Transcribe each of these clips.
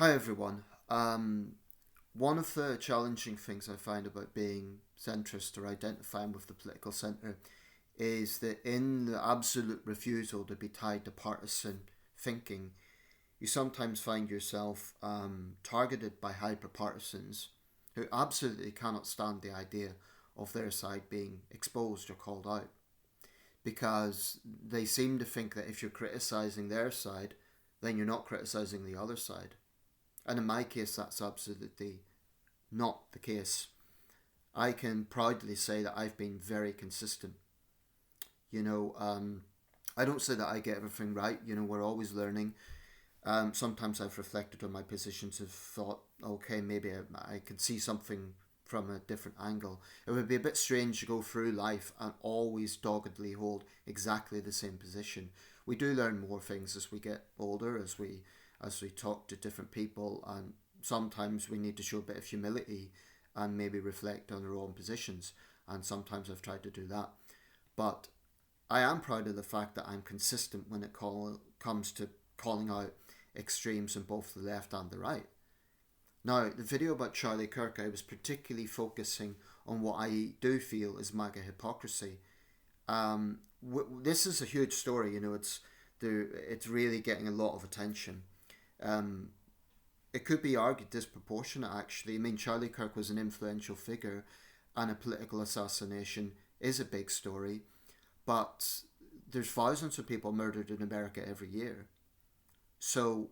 Hi everyone. One of the challenging things I find about being centrist or identifying with the political centre is that in the absolute refusal to be tied to partisan thinking, you sometimes find yourself targeted by hyper partisans who absolutely cannot stand the idea of their side being exposed or called out because they seem to think that if you're criticising their side, then you're not criticising the other side. And in my case, that's absolutely not the case. I can proudly say that I've been very consistent. You know, I don't say that I get everything right. We're always learning. Sometimes I've reflected on my positions and thought, okay, maybe I can see something from a different angle. It would be a bit strange to go through life and always doggedly hold exactly the same position. We do learn more things as we get older, as we talk to different people, and sometimes we need to show a bit of humility and maybe reflect on our own positions. And sometimes I've tried to do that, but I am proud of the fact that I'm consistent when it comes to calling out extremes in both the left and the right. Now, the video about Charlie Kirk, I was particularly focusing on what I do feel is MAGA hypocrisy. This is a huge story. It's really getting a lot of attention. Um, it could be argued disproportionate, actually. I mean, Charlie Kirk was an influential figure, and a political assassination is a big story, but there's thousands of people murdered in America every year. So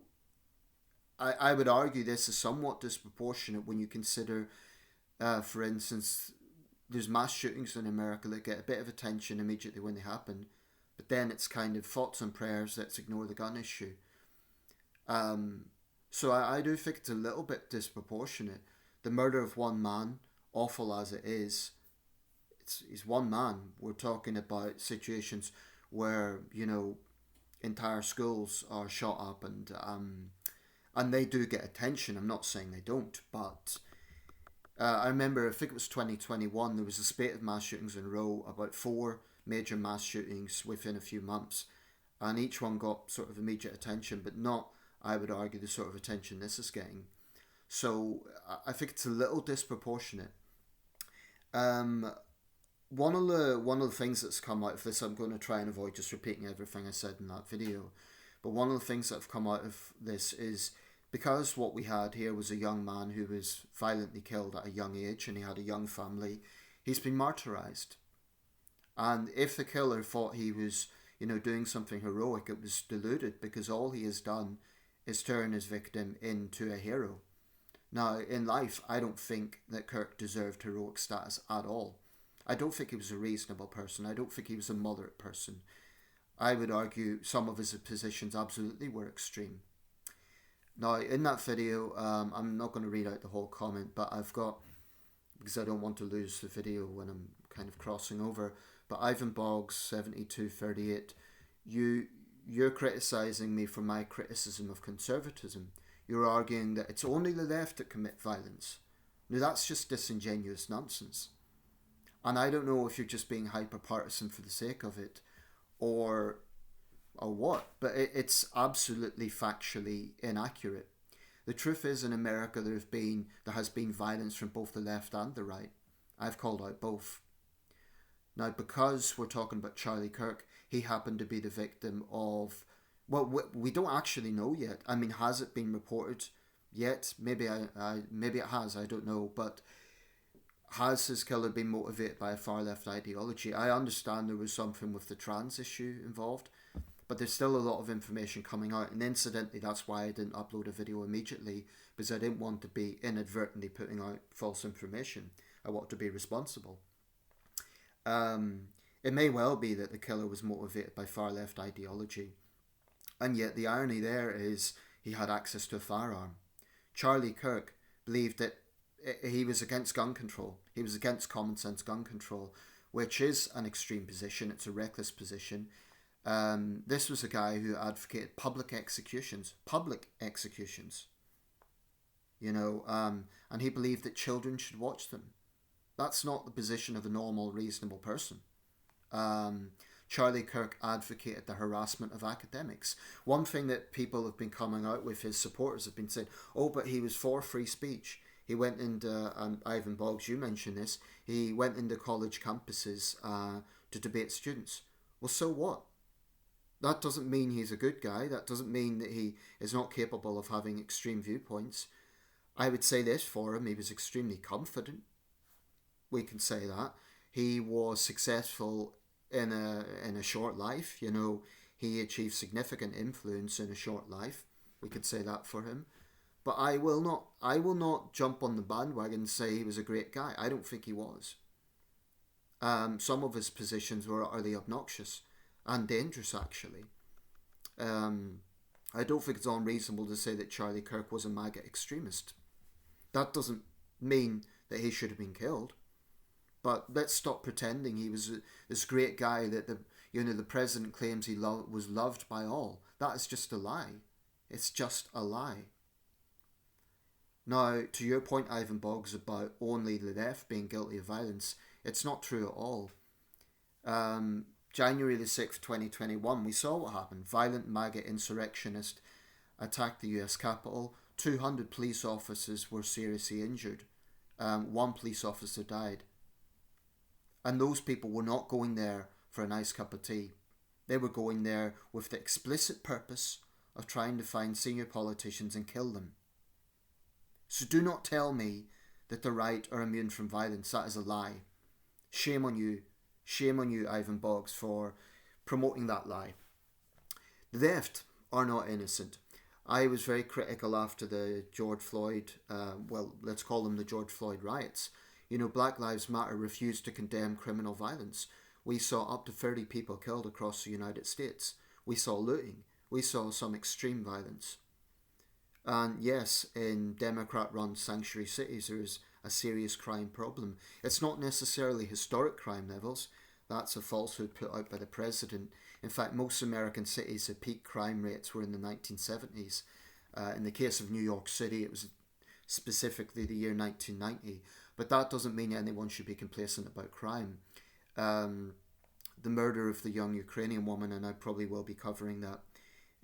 I would argue this is somewhat disproportionate when you consider, for instance, there's mass shootings in America that get a bit of attention immediately when they happen, but then it's kind of thoughts and prayers, let's ignore the gun issue. Um, so I do think it's a little bit disproportionate. The murder of one man, awful as it is, it's one man. We're talking about situations where entire schools are shot up, and they do get attention. I'm not saying they don't, but I remember, I think it was 2021, there was a spate of mass shootings in a row, about four major mass shootings within a few months, and each one got sort of immediate attention, but not, I would argue, the sort of attention this is getting. So I think it's a little disproportionate. Um, one of the things that's come out of this, I'm going to try and avoid just repeating everything I said in that video, but one of the things that have come out of this is because what we had here was a young man who was violently killed at a young age and he had a young family, he's been martyrized. And if the killer thought he was, doing something heroic, it was deluded because all he has done is turn his victim into a hero. Now, in life, I don't think that Kirk deserved heroic status at all. I don't think he was a reasonable person. I don't think he was a moderate person. I would argue some of his positions absolutely were extreme. Now, in that video, I'm not going to read out the whole comment, but I've got, because I don't want to lose the video when I'm kind of crossing over, but Ivan Boggs 7238, you're criticizing me for my criticism of conservatism. You're arguing that it's only the left that commit violence. Now, that's just disingenuous nonsense. And I don't know if you're just being hyper partisan for the sake of it, or what, but it's absolutely factually inaccurate. The truth is, in America, there has been violence from both the left and the right. I've called out both. Now, because we're talking about Charlie Kirk, he happened to be the victim of, well, we don't actually know yet. I mean, has it been reported yet? Maybe it has. I don't know, but has his killer been motivated by a far left ideology? I understand there was something with the trans issue involved, but there's still a lot of information coming out. And incidentally, that's why I didn't upload a video immediately, because I didn't want to be inadvertently putting out false information. I want to be responsible. Um, it may well be that the killer was motivated by far left ideology, and yet the irony there is he had access to a firearm. Charlie Kirk believed that he was against gun control. He was against common sense gun control, which is an extreme position. It's a reckless position. This was a guy who advocated public executions. Public executions. And he believed that children should watch them. That's not the position of a normal, reasonable person. Um, Charlie Kirk advocated the harassment of academics. One thing that people have been coming out with, his supporters have been saying, oh, but he was for free speech. He went into, Ivan Boggs, you mentioned this, he went into college campuses to debate students. Well, so what? That doesn't mean he's a good guy. That doesn't mean that he is not capable of having extreme viewpoints. I would say this for him, he was extremely confident. We can say that. He was successful in a short life. You know, he achieved significant influence in a short life. We could say that for him. But I will not jump on the bandwagon and say he was a great guy. I don't think he was. Some of his positions were utterly obnoxious and dangerous, actually. I don't think it's unreasonable to say that Charlie Kirk was a MAGA extremist. That doesn't mean that he should have been killed. But let's stop pretending he was this great guy that the president claims he was loved by all. That is just a lie. It's just a lie. Now, to your point, Ivan Boggs, about only the left being guilty of violence, it's not true at all. January the 6th, 2021, we saw what happened. Violent MAGA insurrectionists attacked the US Capitol. 200 police officers were seriously injured. One police officer died. And those people were not going there for a nice cup of tea. They were going there with the explicit purpose of trying to find senior politicians and kill them. So do not tell me that the right are immune from violence. That is a lie. Shame on you. Shame on you, Ivan Boggs, for promoting that lie. The left are not innocent. I was very critical after the George Floyd, let's call them the George Floyd riots. You know, Black Lives Matter refused to condemn criminal violence. We saw up to 30 people killed across the United States. We saw looting. We saw some extreme violence. And yes, in Democrat-run sanctuary cities, there is a serious crime problem. It's not necessarily historic crime levels. That's a falsehood put out by the president. In fact, most American cities, the peak crime rates were in the 1970s. In the case of New York City, it was specifically the year 1990. But that doesn't mean anyone should be complacent about crime. The murder of the young Ukrainian woman, and I probably will be covering that,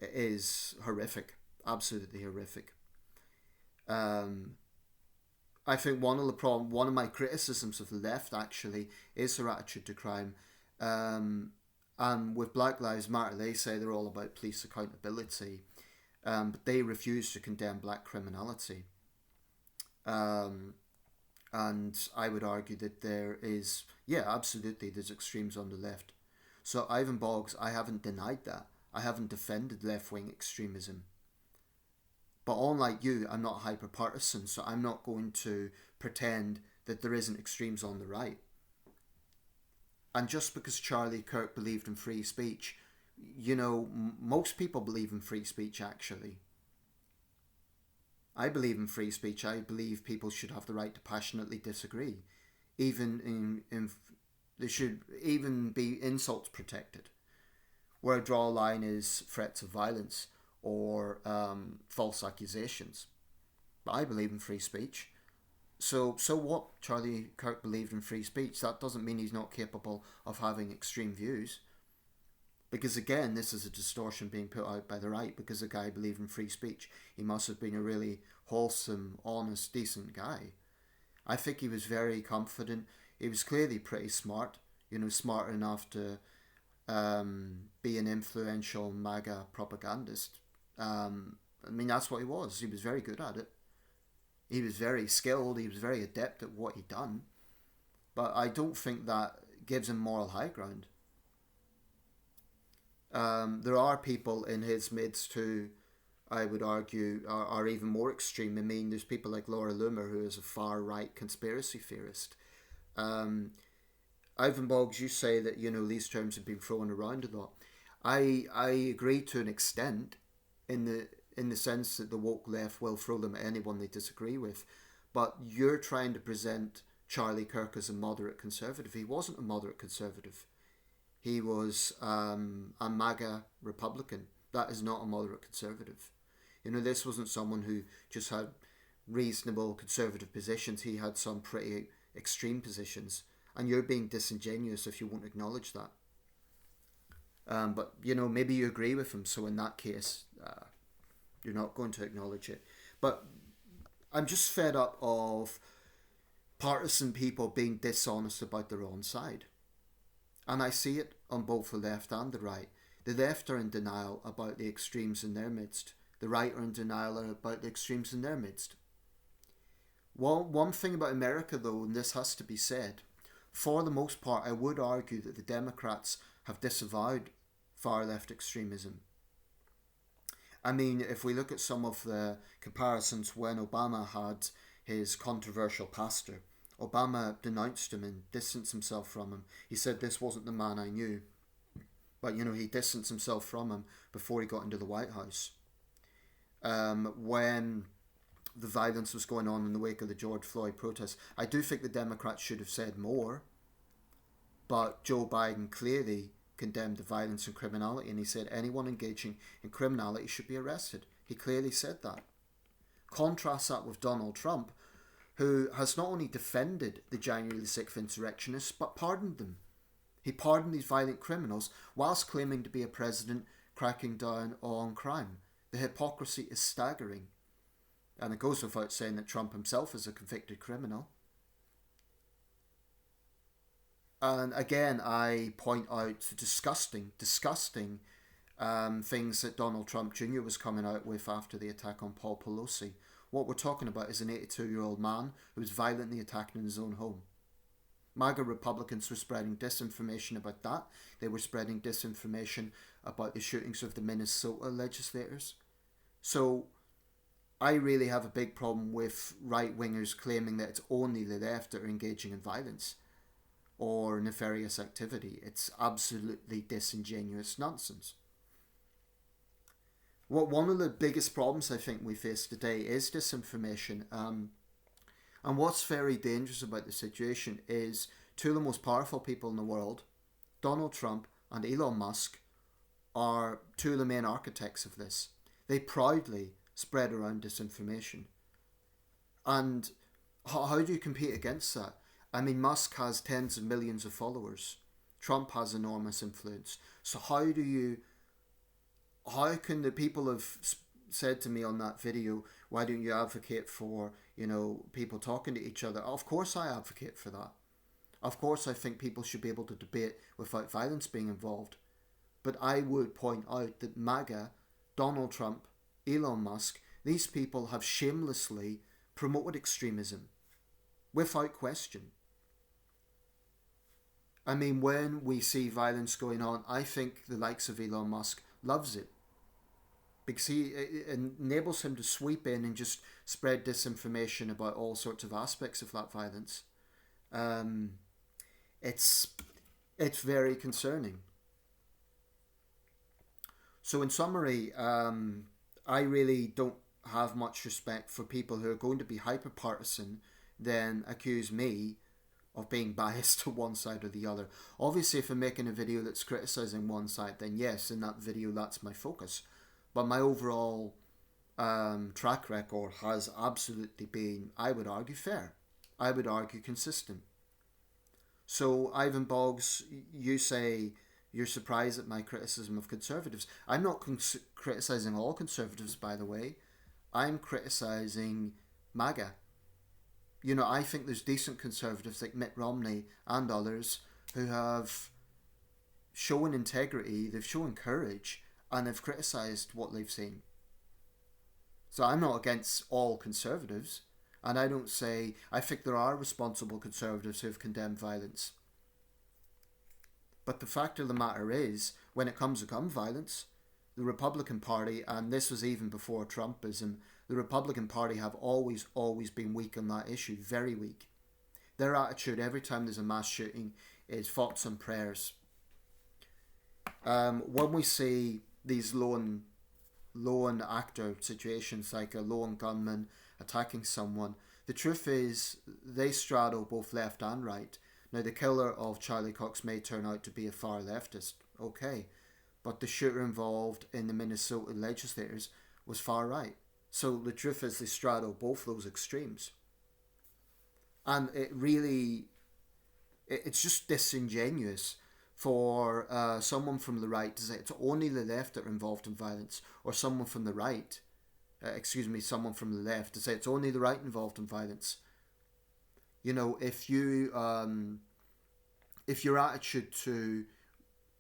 is horrific. Absolutely horrific. I think one of my criticisms of the left actually is their attitude to crime. And with Black Lives Matter, they say they're all about police accountability, but they refuse to condemn black criminality. And I would argue that there is, absolutely, there's extremes on the left. So Ivan Boggs, I haven't denied that. I haven't defended left-wing extremism. But unlike you, I'm not hyper-partisan, so I'm not going to pretend that there isn't extremes on the right. And just because Charlie Kirk believed in free speech, most people believe in free speech, actually. I believe in free speech. I believe people should have the right to passionately disagree. There should even be insults protected. Where I draw a line is threats of violence or false accusations. But I believe in free speech. So what? Charlie Kirk believed in free speech. That doesn't mean he's not capable of having extreme views. Because again, this is a distortion being put out by the right, because the guy believed in free speech. He must have been a really wholesome, honest, decent guy. I think he was very confident. He was clearly pretty smart, smart enough to be an influential MAGA propagandist. That's what he was. He was very good at it. He was very skilled. He was very adept at what he'd done. But I don't think that gives him moral high ground. There are people in his midst who, I would argue, are even more extreme. There's people like Laura Loomer, who is a far-right conspiracy theorist. Ivan Boggs, you say that, these terms have been thrown around a lot. I agree to an extent in the sense that the woke left will throw them at anyone they disagree with. But you're trying to present Charlie Kirk as a moderate conservative. He wasn't a moderate conservative. He was a MAGA Republican. That is not a moderate conservative. This wasn't someone who just had reasonable conservative positions. He had some pretty extreme positions. And you're being disingenuous if you won't acknowledge that. But, maybe you agree with him, so in that case, you're not going to acknowledge it. But I'm just fed up of partisan people being dishonest about their own side. And I see it on both the left and the right. The left are in denial about the extremes in their midst. The right are in denial about the extremes in their midst. One thing about America, though, and this has to be said, for the most part, I would argue that the Democrats have disavowed far left extremism. I mean, if we look at some of the comparisons when Obama had his controversial pastor, Obama denounced him and distanced himself from him. He said, "This wasn't the man I knew." But, he distanced himself from him before he got into the White House. When the violence was going on in the wake of the George Floyd protests, I do think the Democrats should have said more. But Joe Biden clearly condemned the violence and criminality, and he said anyone engaging in criminality should be arrested. He clearly said that. Contrast that with Donald Trump, who has not only defended the January the 6th insurrectionists, but pardoned them. He pardoned these violent criminals whilst claiming to be a president cracking down on crime. The hypocrisy is staggering. And it goes without saying that Trump himself is a convicted criminal. And again, I point out the disgusting things that Donald Trump Jr. was coming out with after the attack on Paul Pelosi. What we're talking about is an 82-year-old man who was violently attacked in his own home. MAGA Republicans were spreading disinformation about that. They were spreading disinformation about the shootings of the Minnesota legislators. So I really have a big problem with right-wingers claiming that it's only the left that are engaging in violence or nefarious activity. It's absolutely disingenuous nonsense. One of the biggest problems I think we face today is disinformation. And what's very dangerous about the situation is two of the most powerful people in the world, Donald Trump and Elon Musk, are two of the main architects of this. They proudly spread around disinformation. And how do you compete against that? I mean, Musk has tens of millions of followers. Trump has enormous influence. So how can the people have said to me on that video, why don't you advocate for, people talking to each other? Of course I advocate for that. Of course I think people should be able to debate without violence being involved. But I would point out that MAGA, Donald Trump, Elon Musk, these people have shamelessly promoted extremism without question. I mean, when we see violence going on, I think the likes of Elon Musk loves it, because it enables him to sweep in and just spread disinformation about all sorts of aspects of that violence. It's very concerning. So in summary, I really don't have much respect for people who are going to be hyper-partisan, then accuse me of being biased to one side or the other. Obviously, if I'm making a video that's criticising one side, then yes, in that video that's my focus. But my overall track record has absolutely been, I would argue, fair. I would argue consistent. So, Ivan Boggs, you say you're surprised at my criticism of conservatives. I'm not criticising all conservatives, by the way. I'm criticising MAGA. I think there's decent conservatives like Mitt Romney and others who have shown integrity, they've shown courage, and they've criticised what they've seen. So I'm not against all conservatives, and I think there are responsible conservatives who have condemned violence. But the fact of the matter is, when it comes to gun violence, the Republican Party, and this was even before Trumpism, the Republican Party have always been weak on that issue, very weak. Their attitude every time there's a mass shooting is thoughts and prayers. When we see these lone actor situations, like a lone gunman attacking someone, the truth is they straddle both left and right. Now, the killer of Charlie Cox may turn out to be a far leftist, okay, but the shooter involved in the Minnesota legislators was far right. So the truth is they straddle both those extremes. And it's just disingenuous for someone from the right to say it's only the left that are involved in violence, or someone from the right, someone from the left to say it's only the right involved in violence. You know, if your attitude to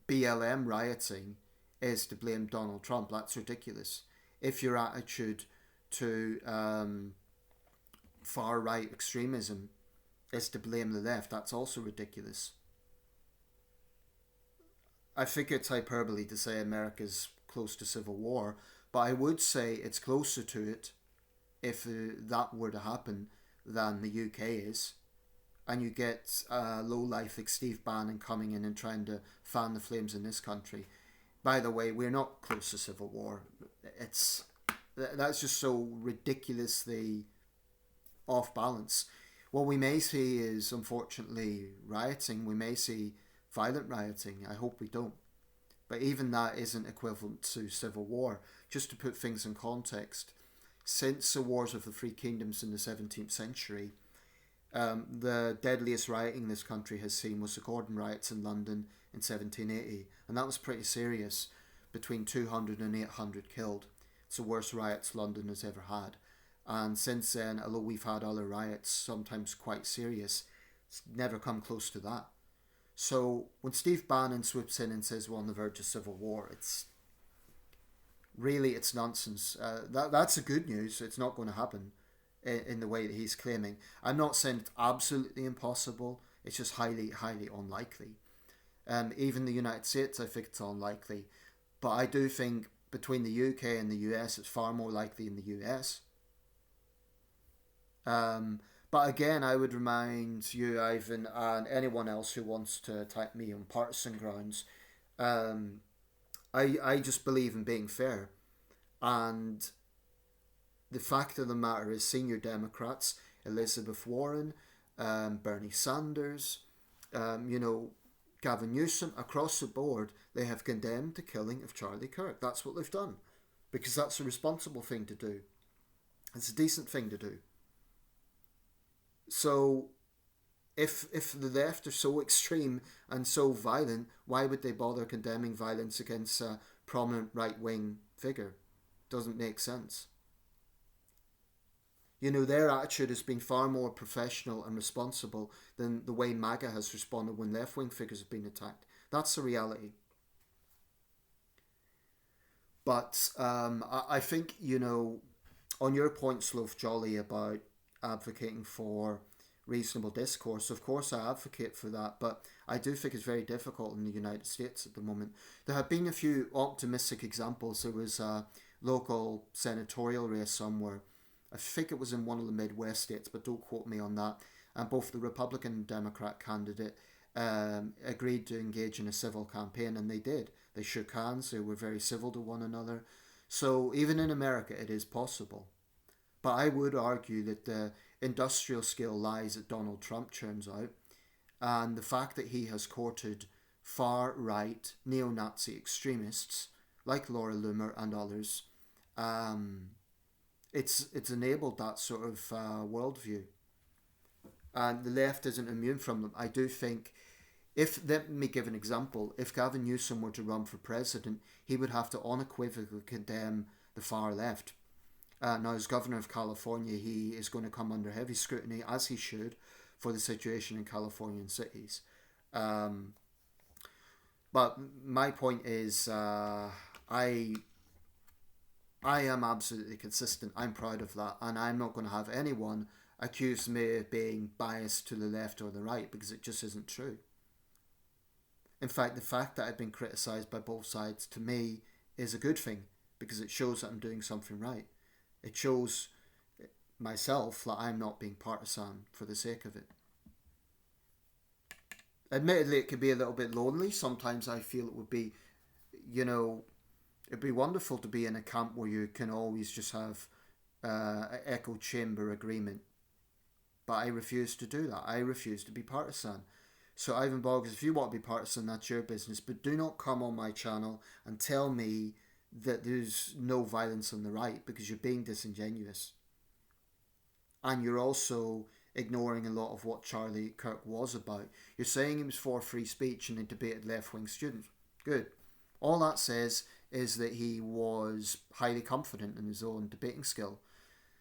BLM rioting is to blame Donald Trump, that's ridiculous. If your attitude to far right extremism is to blame the left, that's also ridiculous. I think it's hyperbole to say America's close to civil war, but I would say it's closer to it if that were to happen than the UK is. And you get low life like Steve Bannon coming in and trying to fan the flames in this country. By the way, we're not close to civil war. That's just so ridiculously off balance. What we may see is, unfortunately, rioting. We may see violent rioting. I hope we don't. But even that isn't equivalent to civil war. Just to put things in context, since the Wars of the Three Kingdoms in the 17th century, the deadliest rioting this country has seen was the Gordon riots in London in 1780, and that was pretty serious, between 200 and 800 killed. It's the worst riots London has ever had. And since then, although we've had other riots, sometimes quite serious, it's never come close to that. So when Steve Bannon swoops in and says we're on the verge of civil war, it's nonsense. That's the good news. It's not going to happen in the way that he's claiming. I'm not saying it's absolutely impossible. It's just highly, highly unlikely. Even the United States, I think it's unlikely. But I do think between the UK and the US, it's far more likely in the US. But again, I would remind you, Ivan, and anyone else who wants to attack me on partisan grounds, I just believe in being fair. And the fact of the matter is, senior Democrats, Elizabeth Warren, Bernie Sanders, Gavin Newsom, across the board, they have condemned the killing of Charlie Kirk. That's what they've done. Because that's a responsible thing to do. It's a decent thing to do. So, if the left are so extreme and so violent, why would they bother condemning violence against a prominent right-wing figure? Doesn't make sense. You know, their attitude has been far more professional and responsible than the way MAGA has responded when left-wing figures have been attacked. That's the reality. But I think, on your point, Sloth Jolly, about advocating for reasonable discourse, of course I advocate for that, but I do think it's very difficult in the United States at the moment. There have been a few optimistic examples. There was a local senatorial race somewhere. I think it was in one of the Midwest states, but don't quote me on that. And both the Republican and Democrat candidate agreed to engage in a civil campaign, and they did. They shook hands. They were very civil to one another. So even in America, it is possible. But I would argue that the industrial skill lies that Donald Trump churns out, and the fact that he has courted far-right neo-Nazi extremists like Laura Loomer and others, it's enabled that sort of worldview. And the left isn't immune from them. I do think, let me give an example, if Gavin Newsom were to run for president, he would have to unequivocally condemn the far left. Now, as governor of California, he is going to come under heavy scrutiny, as he should, for the situation in Californian cities. But my point is, I am absolutely consistent. I'm proud of that, and I'm not going to have anyone accuse me of being biased to the left or the right, because it just isn't true. In fact, the fact that I've been criticised by both sides, to me, is a good thing, because it shows that I'm doing something right. It shows myself that I'm not being partisan for the sake of it. Admittedly, it could be a little bit lonely. Sometimes I feel it would be, it'd be wonderful to be in a camp where you can always just have an echo chamber agreement. But I refuse to do that. I refuse to be partisan. So Ivan Boggs, if you want to be partisan, that's your business. But do not come on my channel and tell me that there's no violence on the right, because you're being disingenuous. And you're also ignoring a lot of what Charlie Kirk was about. You're saying he was for free speech and he debated left-wing students. Good. All that says is that he was highly confident in his own debating skill.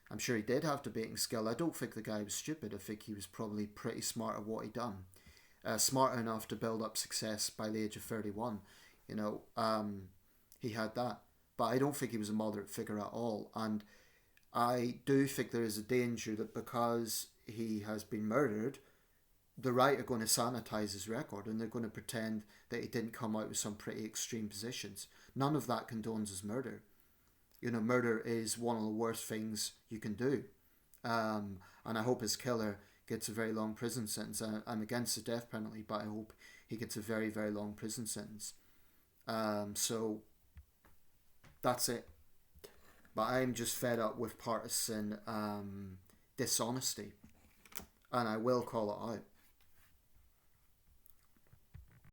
I'm sure he did have debating skill. I don't think the guy was stupid. I think he was probably pretty smart at what he done. Smart enough to build up success by the age of 31. He had that. But I don't think he was a moderate figure at all. And I do think there is a danger that because he has been murdered, the right are going to sanitize his record and they're going to pretend that he didn't come out with some pretty extreme positions. None of that condones his murder. Murder is one of the worst things you can do. And I hope his killer gets a very long prison sentence. I'm against the death penalty, but I hope he gets a very, very long prison sentence. So that's it. But I'm just fed up with partisan dishonesty. And I will call it out.